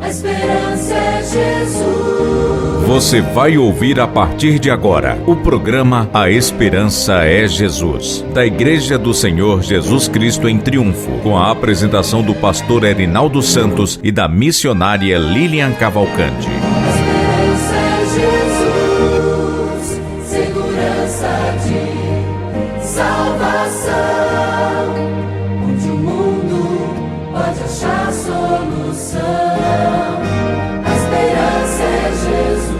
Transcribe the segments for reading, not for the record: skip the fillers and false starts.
A esperança é Jesus. Você vai ouvir a partir de agora o programa A Esperança é Jesus, da Igreja do Senhor Jesus Cristo em Triunfo, com a apresentação do pastor Erinaldo Santos e da missionária Lilian Cavalcante. A esperança é Jesus, segurança de salvação, onde o mundo pode achar solução. A esperança é Jesus.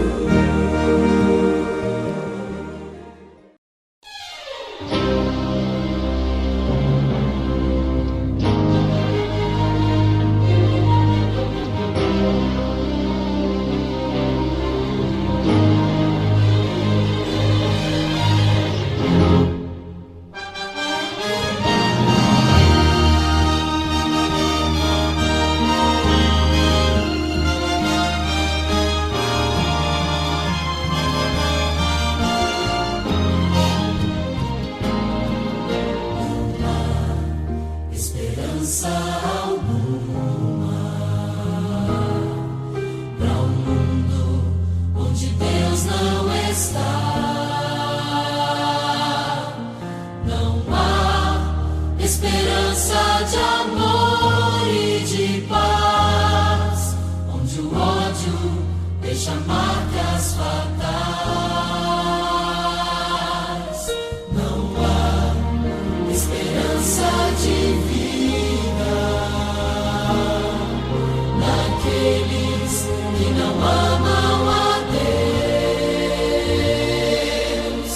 Esperança alguma para um mundo onde Deus não está. Não há esperança de amor e de paz, onde o ódio deixa marcas fatais. Não há esperança de vida naqueles que não amam a Deus.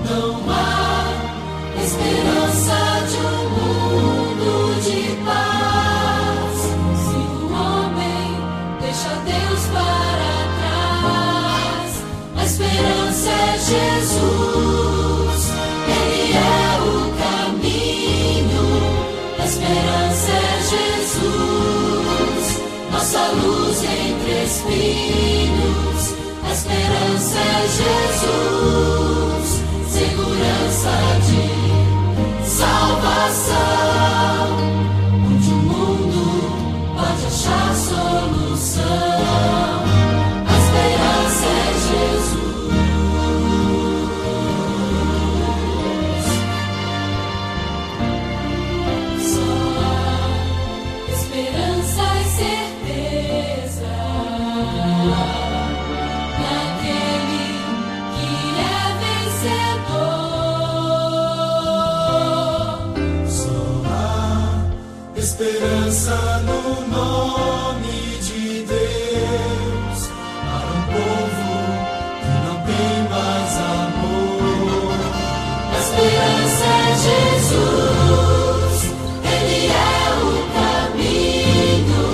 Não há esperança de um mundo de paz se o homem deixa Deus para trás. A esperança é Jesus, Ele é o caminho. A esperança é Jesus, nossa luz entre espinhos. A esperança é Jesus, segurança de salvação, onde o mundo pode achar solução. A esperança é Jesus. Esperança e certeza naquele que é vencedor. Só há esperança no nome de Deus para um povo que não tem mais amor. A esperança é Jesus, Ele é o caminho.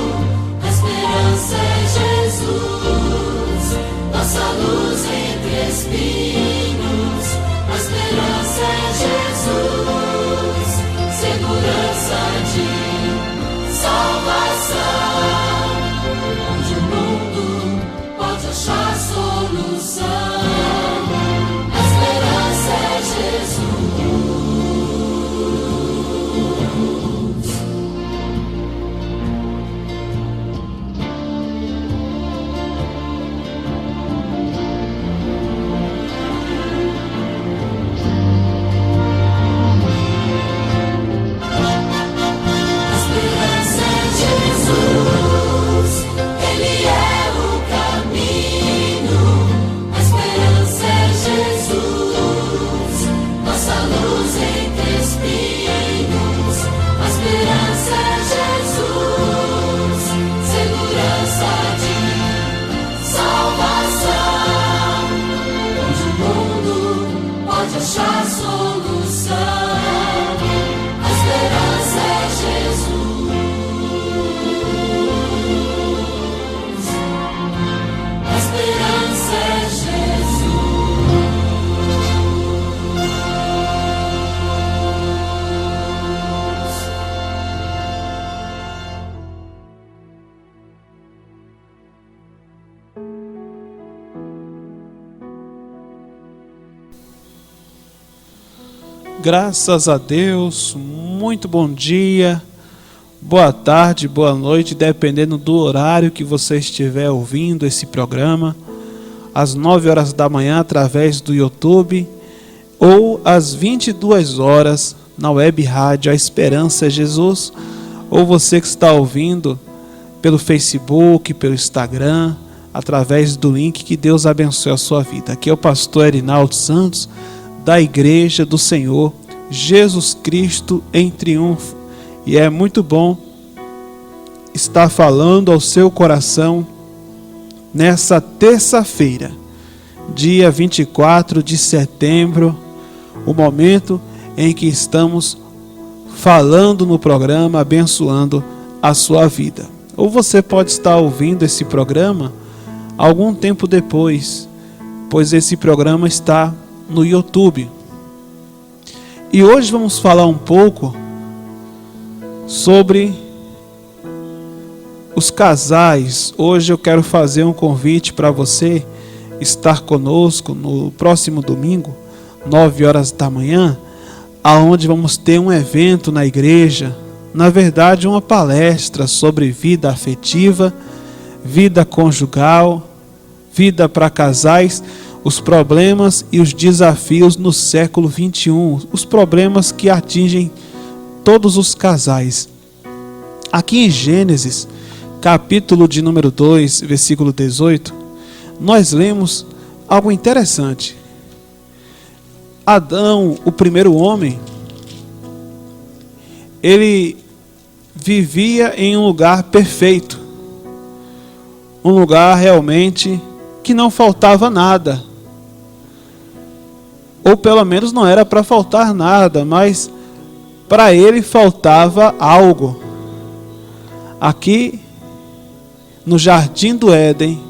A esperança é Jesus, nossa luz entre espinhos. A esperança é Jesus, segurança de salvação, onde o mundo pode achar solução. A esperança é Jesus. Achar solução. A esperança é Jesus. A esperança é Jesus. Graças a Deus, muito bom dia, boa tarde, boa noite, dependendo do horário que você estiver ouvindo esse programa, às 9 horas da manhã através do YouTube, ou às 22 horas na web rádio A Esperança é Jesus, ou você que está ouvindo pelo Facebook, pelo Instagram, através do link. Que Deus abençoe a sua vida. Aqui é o pastor Erinaldo Santos, da Igreja do Senhor Jesus Cristo em Triunfo. E é muito bom estar falando ao seu coração nessa terça-feira, dia 24 de setembro, o momento em que estamos falando no programa, abençoando a sua vida. Ou você pode estar ouvindo esse programa algum tempo depois, pois esse programa está no YouTube. E hoje vamos falar um pouco sobre os casais. Hoje eu quero fazer um convite para você estar conosco no próximo domingo, 9 horas da manhã, aonde vamos ter um evento na igreja, na verdade uma palestra sobre vida afetiva, vida conjugal, vida para casais, os problemas e os desafios no século 21, os problemas que atingem todos os casais. Aqui em Gênesis, capítulo de número 2, versículo 18, nós lemos algo interessante. Adão, o primeiro homem, ele vivia em um lugar perfeito, um lugar realmente que não faltava nada, ou pelo menos não era para faltar nada, mas para ele faltava algo. Aqui no jardim do Éden,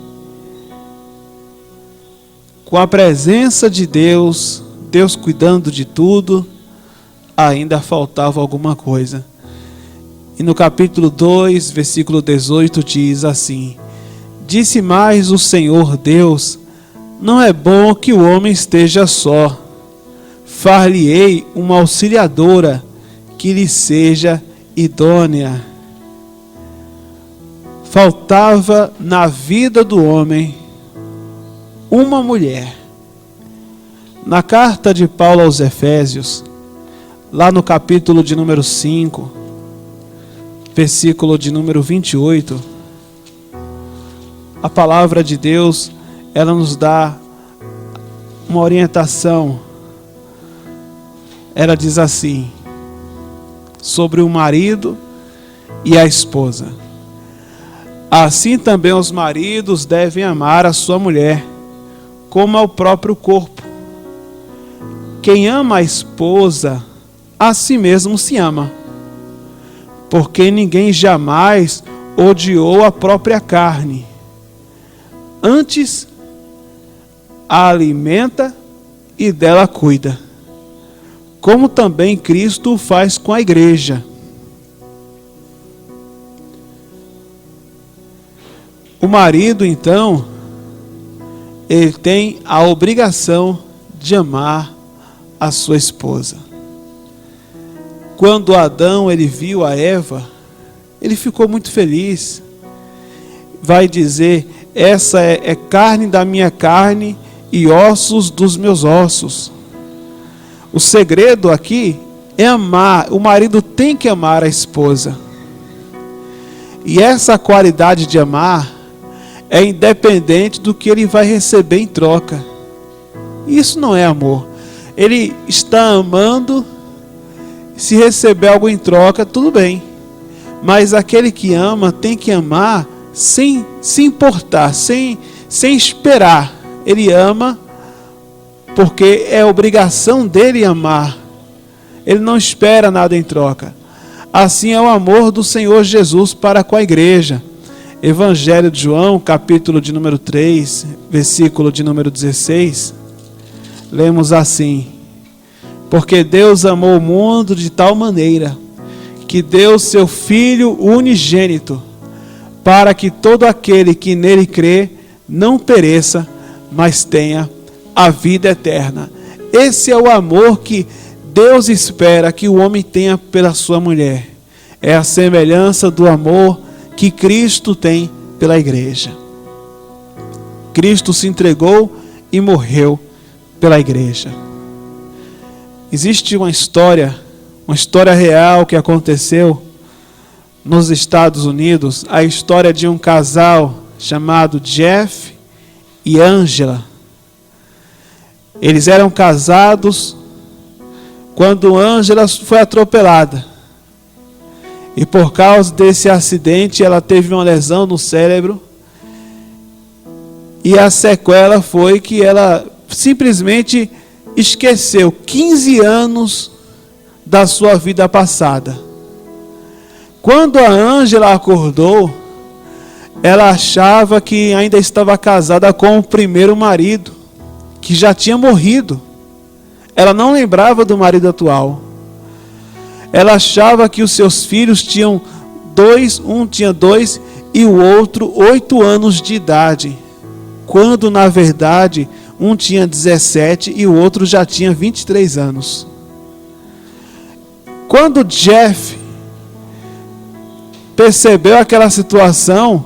com a presença de Deus, Deus cuidando de tudo, ainda faltava alguma coisa. E no capítulo 2, versículo 18 diz assim: disse mais o Senhor Deus: não é bom que o homem esteja só, far-lhe-ei uma auxiliadora que lhe seja idônea. Faltava na vida do homem uma mulher. Na carta de Paulo aos Efésios, lá no capítulo de número 5, versículo de número 28, a palavra de Deus, ela nos dá uma orientação. Ela diz assim, sobre o marido e a esposa: assim também os maridos devem amar a sua mulher, como ao próprio corpo. Quem ama a esposa, a si mesmo se ama, porque ninguém jamais odiou a própria carne, antes a alimenta e dela cuida, como também Cristo faz com a igreja. O marido, então, ele tem a obrigação de amar a sua esposa. Quando Adão ele viu a Eva, ele ficou muito feliz. Vai dizer: essa é carne da minha carne e ossos dos meus ossos. O segredo aqui é amar. O marido tem que amar a esposa. E essa qualidade de amar é independente do que ele vai receber em troca. Isso não é amor. Ele está amando, se receber algo em troca, tudo bem. Mas aquele que ama tem que amar sem se importar, sem esperar. Ele ama porque é obrigação dele amar. Ele não espera nada em troca. Assim é o amor do Senhor Jesus para com a igreja. Evangelho de João, capítulo de número 3, versículo de número 16, lemos assim: porque Deus amou o mundo de tal maneira que deu seu Filho unigênito, para que todo aquele que nele crê não pereça, mas tenha a vida eterna. Esse é o amor que Deus espera que o homem tenha pela sua mulher. é a semelhança do amor que Cristo tem pela igreja. Cristo se entregou e morreu pela igreja. Existe uma história real que aconteceu nos Estados Unidos, a história de um casal chamado Jeff e Angela. Eles eram casados quando Angela foi atropelada. E por causa desse acidente, ela teve uma lesão no cérebro. E a sequela foi que ela simplesmente esqueceu 15 anos da sua vida passada. Quando a Angela acordou, ela achava que ainda estava casada com o primeiro marido, que já tinha morrido. Ela não lembrava do marido atual. Ela achava que os seus filhos tinham um tinha 2 e o outro 8 anos de idade, quando na verdade um tinha 17 e o outro já tinha 23 anos. Quando Jeff percebeu aquela situação,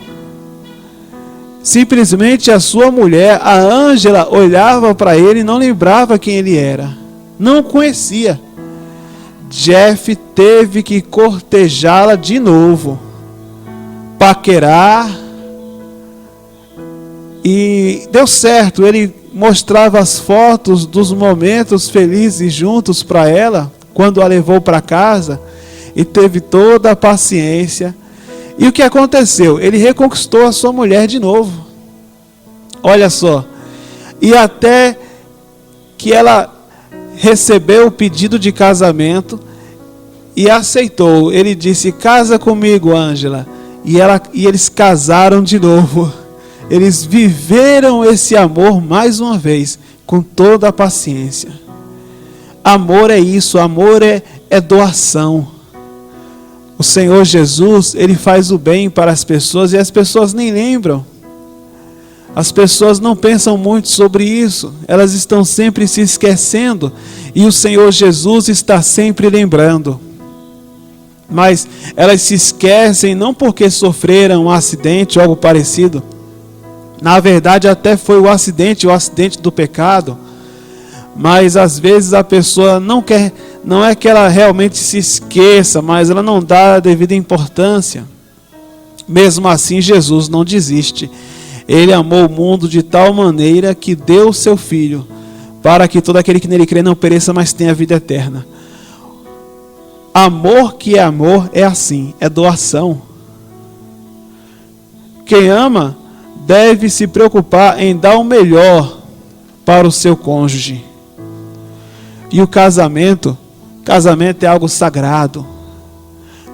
simplesmente a sua mulher, a Angela, olhava para ele e não lembrava quem ele era. Não o conhecia. Jeff teve que cortejá-la de novo, paquerar, e deu certo. Ele mostrava as fotos dos momentos felizes juntos para ela, quando a levou para casa, e teve toda a paciência. E o que aconteceu? Ele reconquistou a sua mulher de novo. Olha só. E até que ela recebeu o pedido de casamento e aceitou. Ele disse: casa comigo, Angela. E eles casaram de novo. Eles viveram esse amor mais uma vez, com toda a paciência. Amor é isso, amor é doação. O Senhor Jesus, Ele faz o bem para as pessoas e as pessoas nem lembram. As pessoas não pensam muito sobre isso. Elas estão sempre se esquecendo. E o Senhor Jesus está sempre lembrando. Mas elas se esquecem não porque sofreram um acidente ou algo parecido. Na verdade até foi o acidente do pecado. Mas às vezes a pessoa não é que ela realmente se esqueça, mas ela não dá a devida importância. Mesmo assim, Jesus não desiste. Ele amou o mundo de tal maneira que deu o seu Filho, para que todo aquele que nele crê não pereça, mas tenha vida eterna. Amor que é amor é assim, é doação. Quem ama deve se preocupar em dar o melhor para o seu cônjuge. E o casamento é algo sagrado,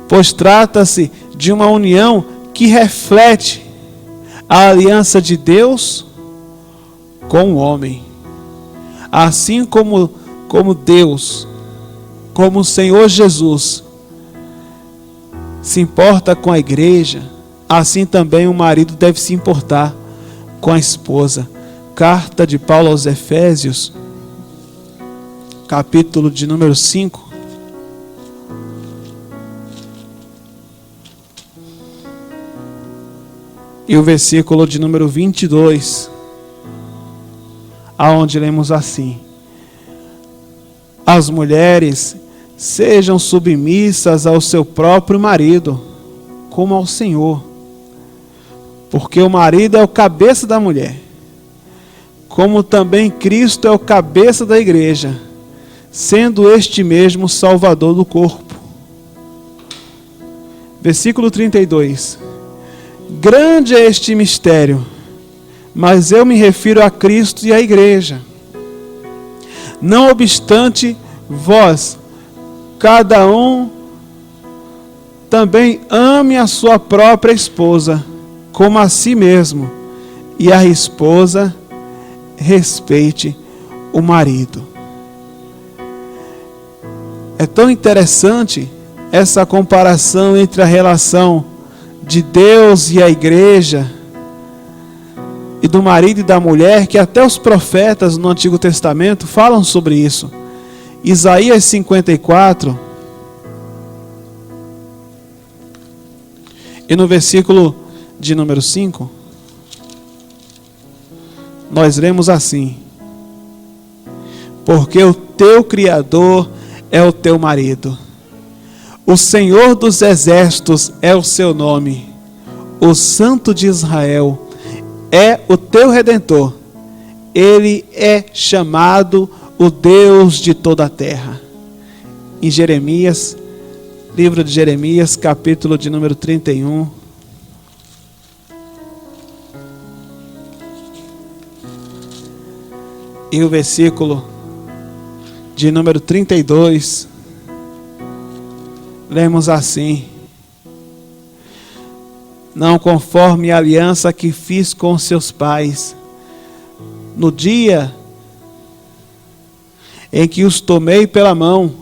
pois trata-se de uma união que reflete a aliança de Deus com o homem. Assim como Deus, como o Senhor Jesus se importa com a igreja, assim também o marido deve se importar com a esposa. Carta de Paulo aos Efésios, capítulo de número 5. E o versículo de número 22, aonde lemos assim: as mulheres sejam submissas ao seu próprio marido, como ao Senhor, porque o marido é o cabeça da mulher, como também Cristo é o cabeça da igreja, sendo este mesmo Salvador do corpo. Versículo 32. Grande é este mistério, mas eu me refiro a Cristo e à igreja. Não obstante, vós, cada um, também ame a sua própria esposa, como a si mesmo, e a esposa respeite o marido. É tão interessante essa comparação entre a relação de Deus e a igreja, e do marido e da mulher, que até os profetas no Antigo Testamento falam sobre isso. Isaías 54, E no versículo de número 5, nós lemos assim: porque o teu Criador é o teu marido, o Senhor dos exércitos é o seu nome, o Santo de Israel é o teu Redentor, ele é chamado o Deus de toda a terra. Em Jeremias, livro de Jeremias, capítulo de número 31. E o versículo de número 32, lemos assim: não conforme a aliança que fiz com seus pais, no dia em que os tomei pela mão,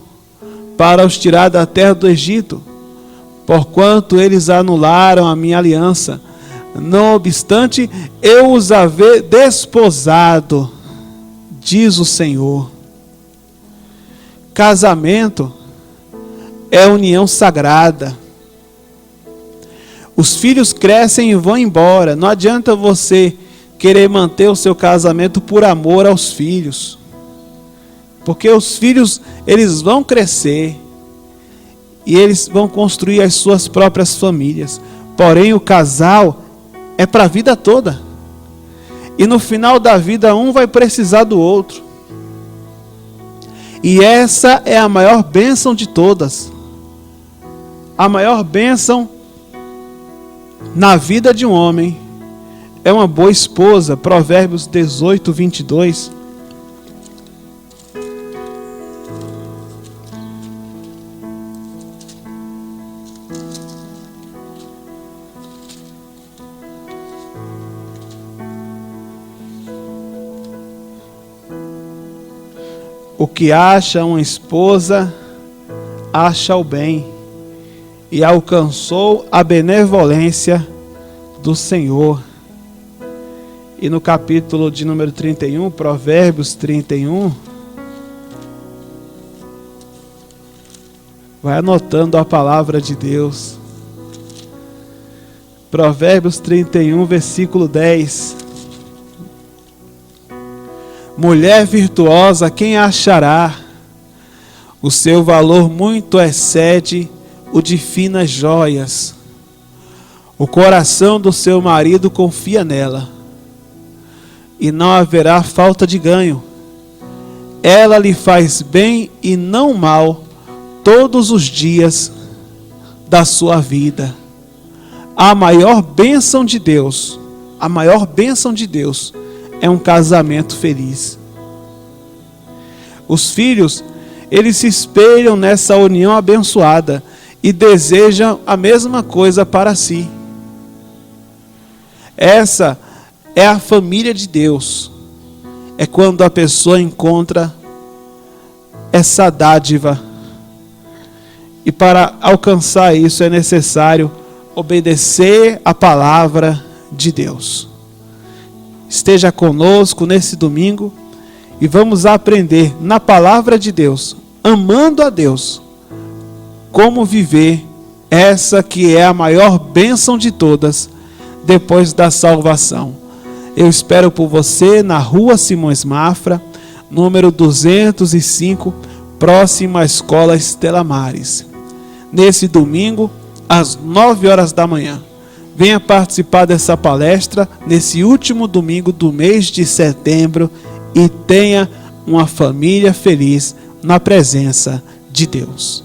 para os tirar da terra do Egito, porquanto eles anularam a minha aliança, não obstante eu os haver desposado, diz o Senhor. Casamento é união sagrada. Os filhos crescem e vão embora. Não adianta você querer manter o seu casamento por amor aos filhos, porque os filhos, eles vão crescer e eles vão construir as suas próprias famílias. Porém, o casal é para a vida toda. E no final da vida, um vai precisar do outro. E essa é a maior bênção de todas. A maior bênção na vida de um homem é uma boa esposa. Provérbios 18, 22. O que acha uma esposa, acha o bem, e alcançou a benevolência do Senhor. E no capítulo de número 31, Provérbios 31, vai anotando a palavra de Deus. Provérbios 31, versículo 10. Mulher virtuosa, quem a achará? O seu valor muito excede o de finas joias. O coração do seu marido confia nela, e não haverá falta de ganho. Ela lhe faz bem e não mal todos os dias da sua vida. A maior bênção de Deus, é um casamento feliz. Os filhos, eles se espelham nessa união abençoada e desejam a mesma coisa para si. Essa é a família de Deus. É quando a pessoa encontra essa dádiva. E para alcançar isso é necessário obedecer a palavra de Deus. Esteja conosco nesse domingo e vamos aprender na palavra de Deus, amando a Deus, como viver essa que é a maior bênção de todas, depois da salvação. Eu espero por você na rua Simões Mafra, número 205, próximo à Escola Estela Maris. Nesse domingo, às 9 horas da manhã. Venha participar dessa palestra nesse último domingo do mês de setembro e tenha uma família feliz na presença de Deus.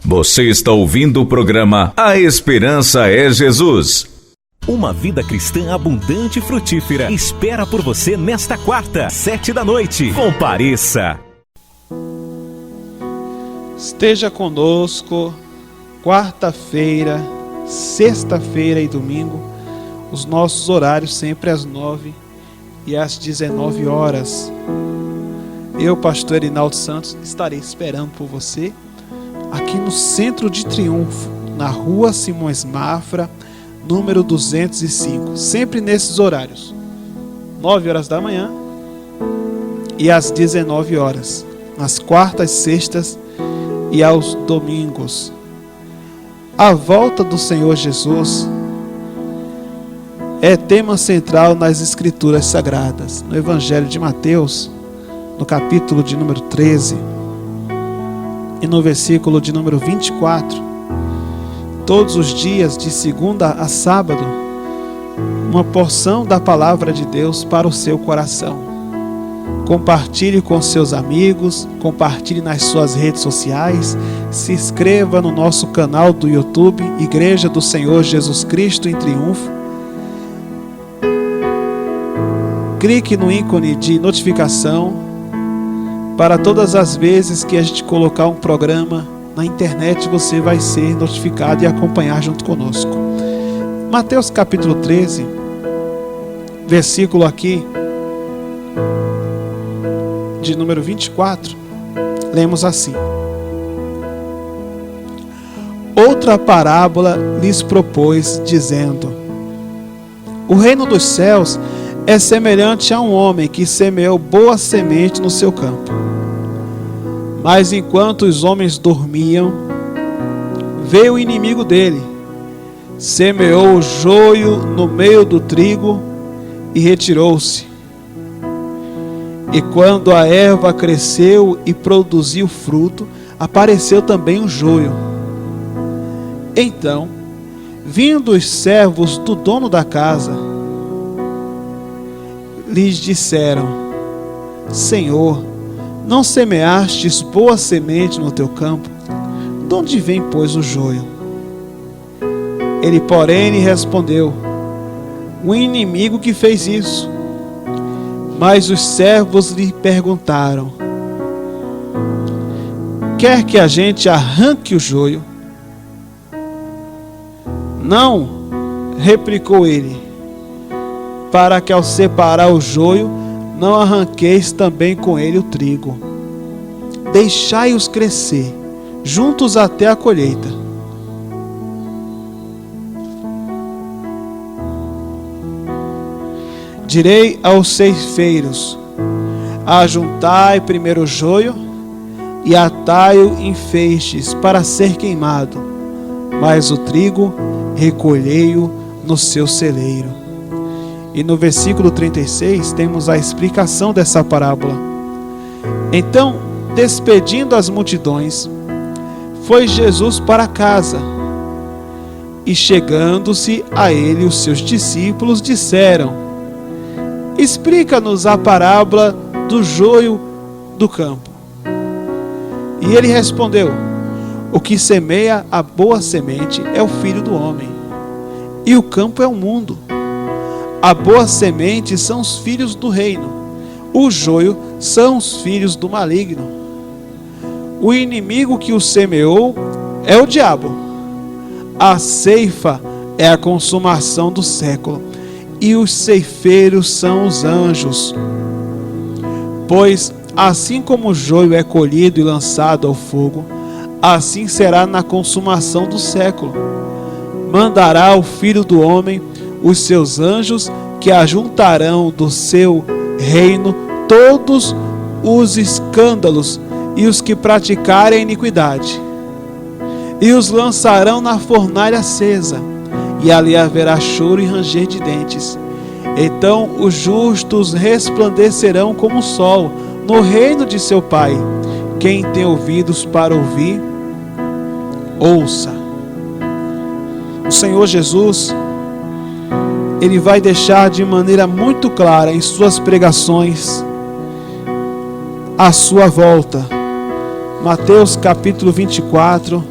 Você está ouvindo o programa A Esperança é Jesus. Uma vida cristã abundante e frutífera espera por você nesta quarta, 7 da noite. Compareça! Esteja conosco quarta-feira, sexta-feira e domingo, os nossos horários sempre às 9 e às 19 horas. Eu, pastor Erinaldo Santos, estarei esperando por você aqui no Centro de Triunfo, na rua Simões Mafra, número 205, sempre nesses horários, 9 horas da manhã e às 19 horas, nas quartas, sextas e aos domingos. A volta do Senhor Jesus é tema central nas Escrituras Sagradas. No Evangelho de Mateus, no capítulo de número 13 e no versículo de número 24, todos os dias, de segunda a sábado, uma porção da palavra de Deus para o seu coração. Compartilhe com seus amigos, compartilhe nas suas redes sociais, se inscreva no nosso canal do YouTube, Igreja do Senhor Jesus Cristo em Triunfo. Clique no ícone de notificação para todas as vezes que a gente colocar um programa na internet, você vai ser notificado e acompanhar junto conosco. Mateus capítulo 13, versículo aqui de número 24, lemos assim: Outra parábola lhes propôs, dizendo: O reino dos céus é semelhante a um homem que semeou boa semente no seu campo. Mas enquanto os homens dormiam, veio o inimigo dele, semeou o joio no meio do trigo e retirou-se. E quando a erva cresceu e produziu fruto, apareceu também o joio. Então, vindo os servos do dono da casa, lhes disseram: Senhor, não semeastes boa semente no teu campo? De onde vem, pois, o joio? Ele, porém, lhe respondeu: O inimigo que fez isso. Mas os servos lhe perguntaram: Quer que a gente arranque o joio? Não, replicou ele, para que ao separar o joio, não arranqueis também com ele o trigo. Deixai-os crescer, juntos até a colheita. Direi aos ceifeiros: ajuntai primeiro o joio e atai-o em feixes para ser queimado, mas o trigo recolhei-o no seu celeiro. E no versículo 36 temos a explicação dessa parábola. Então, despedindo as multidões, foi Jesus para casa. E chegando-se a ele, os seus discípulos disseram: Explica-nos a parábola do joio do campo. E ele respondeu: O que semeia a boa semente é o Filho do homem, e o campo é o mundo. A boa semente são os filhos do reino, o joio são os filhos do maligno. O inimigo que o semeou é o diabo. A ceifa é a consumação do século, e os ceifeiros são os anjos. Pois assim como o joio é colhido e lançado ao fogo, assim será na consumação do século. Mandará o Filho do homem os seus anjos, que ajuntarão do seu reino todos os escândalos e os que praticarem a iniquidade, e os lançarão na fornalha acesa, e ali haverá choro e ranger de dentes. Então os justos resplandecerão como o sol no reino de seu Pai. Quem tem ouvidos para ouvir, ouça. O Senhor Jesus, Ele vai deixar de maneira muito clara em suas pregações a sua volta. Mateus capítulo 24,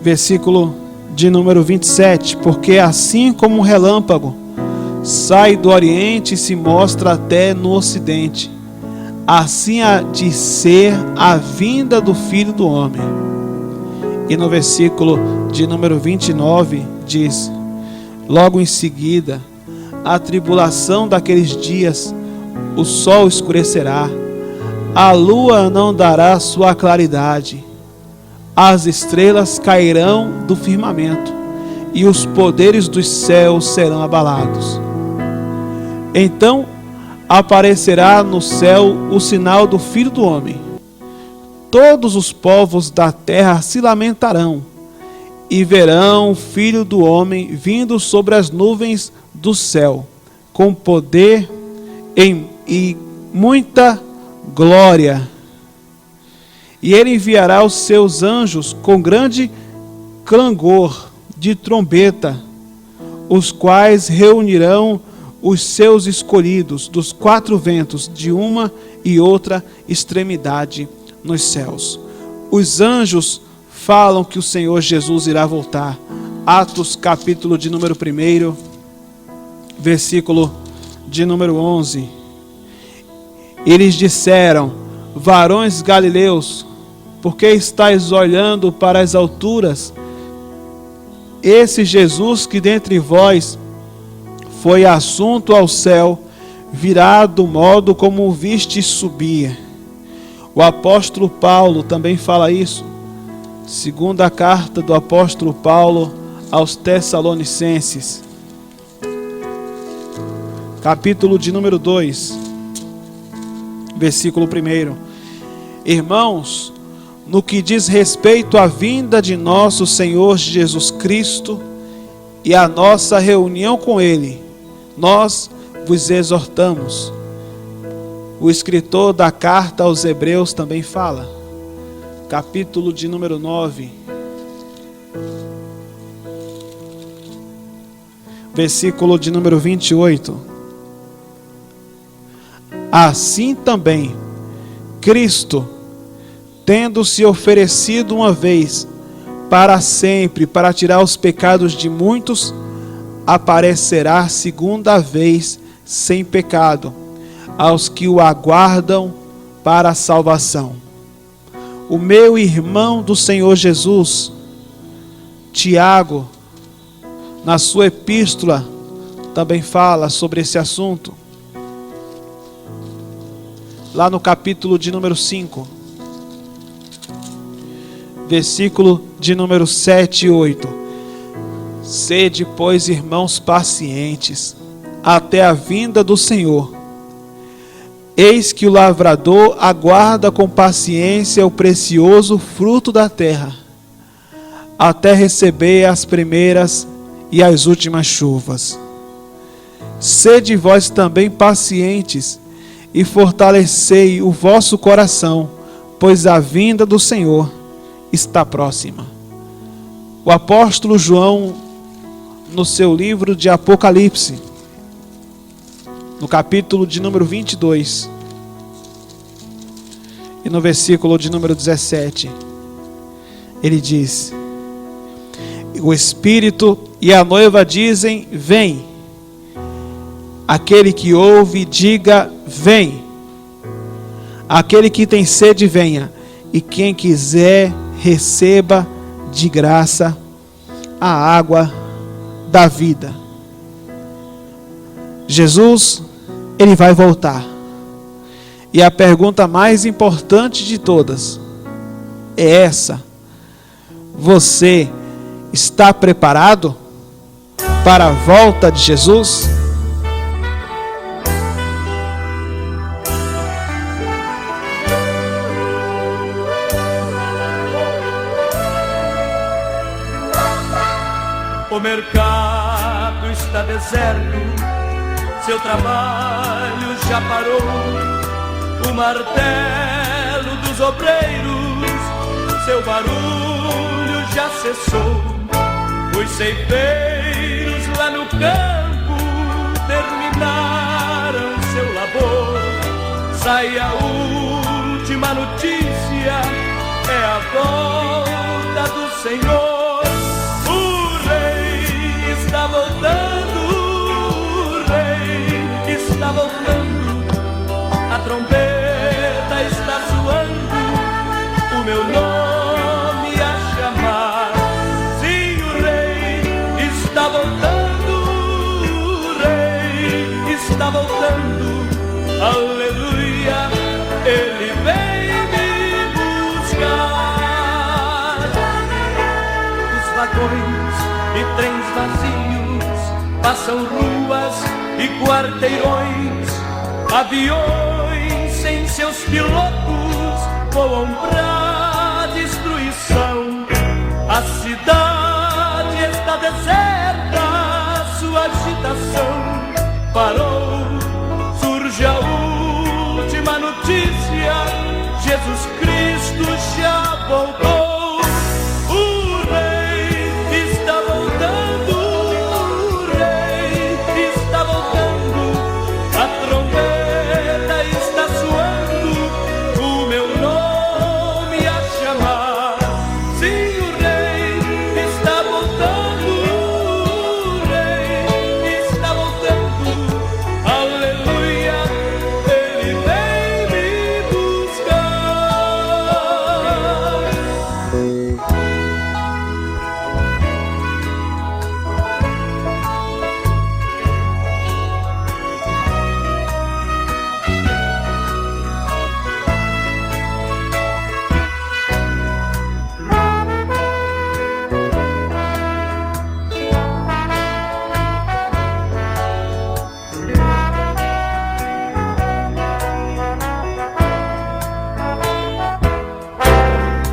versículo de número 27, porque assim como um relâmpago sai do oriente e se mostra até no ocidente, assim há de ser a vinda do Filho do homem. E no versículo de número 29 diz: logo em seguida, a tribulação daqueles dias, o sol escurecerá, a lua não dará sua claridade, as estrelas cairão do firmamento, e os poderes dos céus serão abalados. Então aparecerá no céu o sinal do Filho do homem. todos os povos da terra se lamentarão e verão o Filho do Homem vindo sobre as nuvens do céu, com poder e muita glória. E ele enviará os seus anjos com grande clangor de trombeta, os quais reunirão os seus escolhidos dos quatro ventos, de uma e outra extremidade nos céus. Os anjos falam que o Senhor Jesus irá voltar. Atos capítulo de número 1, versículo de número 11. Eles disseram: varões galileus, por que estáis olhando para as alturas? Esse Jesus que dentre vós foi assunto ao céu, virá do modo como o viste subir. O apóstolo Paulo também fala isso. Segunda carta do apóstolo Paulo aos Tessalonicenses, capítulo de número 2, versículo 1. Irmãos, no que diz respeito à vinda de nosso Senhor Jesus Cristo e à nossa reunião com Ele, nós vos exortamos. O escritor da carta aos Hebreus também fala, capítulo de número 9, versículo de número 28. Assim também, Cristo, tendo se oferecido uma vez para sempre para tirar os pecados de muitos, aparecerá segunda vez sem pecado aos que o aguardam para a salvação. O meu irmão do Senhor Jesus, Tiago, na sua epístola, também fala sobre esse assunto. Lá no capítulo de número 5, versículo de número 7 e 8. Sede, pois, irmãos, pacientes, até a vinda do Senhor. Eis que o lavrador aguarda com paciência o precioso fruto da terra, até receber as primeiras e as últimas chuvas. Sede vós também pacientes, e fortalecei o vosso coração, pois a vinda do Senhor está próxima. O apóstolo João, no seu livro de Apocalipse, no capítulo de número 22, e no versículo de número 17, ele diz: o Espírito e a noiva dizem: vem. Aquele que ouve, diga: vem. Aquele que tem sede, venha. E quem quiser, receba de graça a água da vida. Jesus, ele vai voltar. E a pergunta mais importante de todas é essa: você está preparado para a volta de Jesus? O mercado está deserto, seu trabalho já parou. O martelo dos obreiros, seu barulho já cessou. Os ceifeiros lá no campo terminaram seu labor. Sai a última notícia, é a volta do Senhor. Está voltando, o rei está voltando, a trombeta está soando, o meu nome a chamar. Sim, o rei está voltando, o rei está voltando, aleluia, ele vem me buscar. Os vagões e trens vazios passam ruas e quarteirões, aviões sem seus pilotos voam pra A cidade está deserta, sua agitação parou. Surge a última notícia: Jesus Cristo já voltou. O Rei está voltando, o Rei está voltando. A trombeta está soando, o meu nome a chamar. Sim, o Rei está voltando, o Rei está voltando. Aleluia, Ele vem me buscar.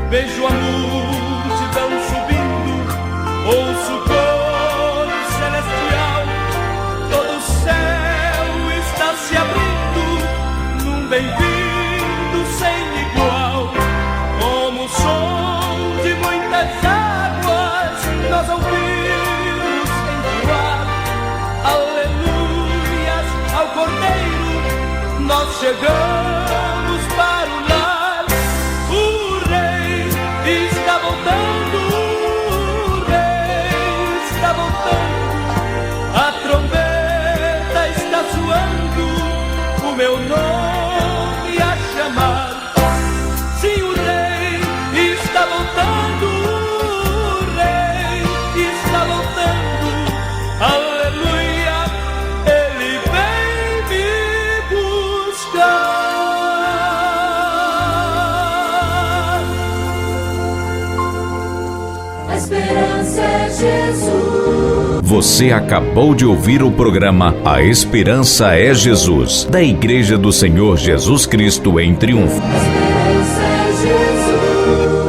Vejo a multidão subindo, ouço o coro celestial. Todo o céu está se abrindo num bem-vindo sem igual. Como o som de muitas águas nós ouvimos entoar aleluias ao Cordeiro. Nós chegamos para o lar. O Rei está voltando, o Rei está voltando. A trombeta está soando, o meu nome a chamar. Sim, o Rei está voltando, o Rei está voltando. Aleluia, Ele vem me buscar. A esperança é Jesus. Você acabou de ouvir o programa A Esperança é Jesus, da Igreja do Senhor Jesus Cristo em Triunfo. A esperança é Jesus.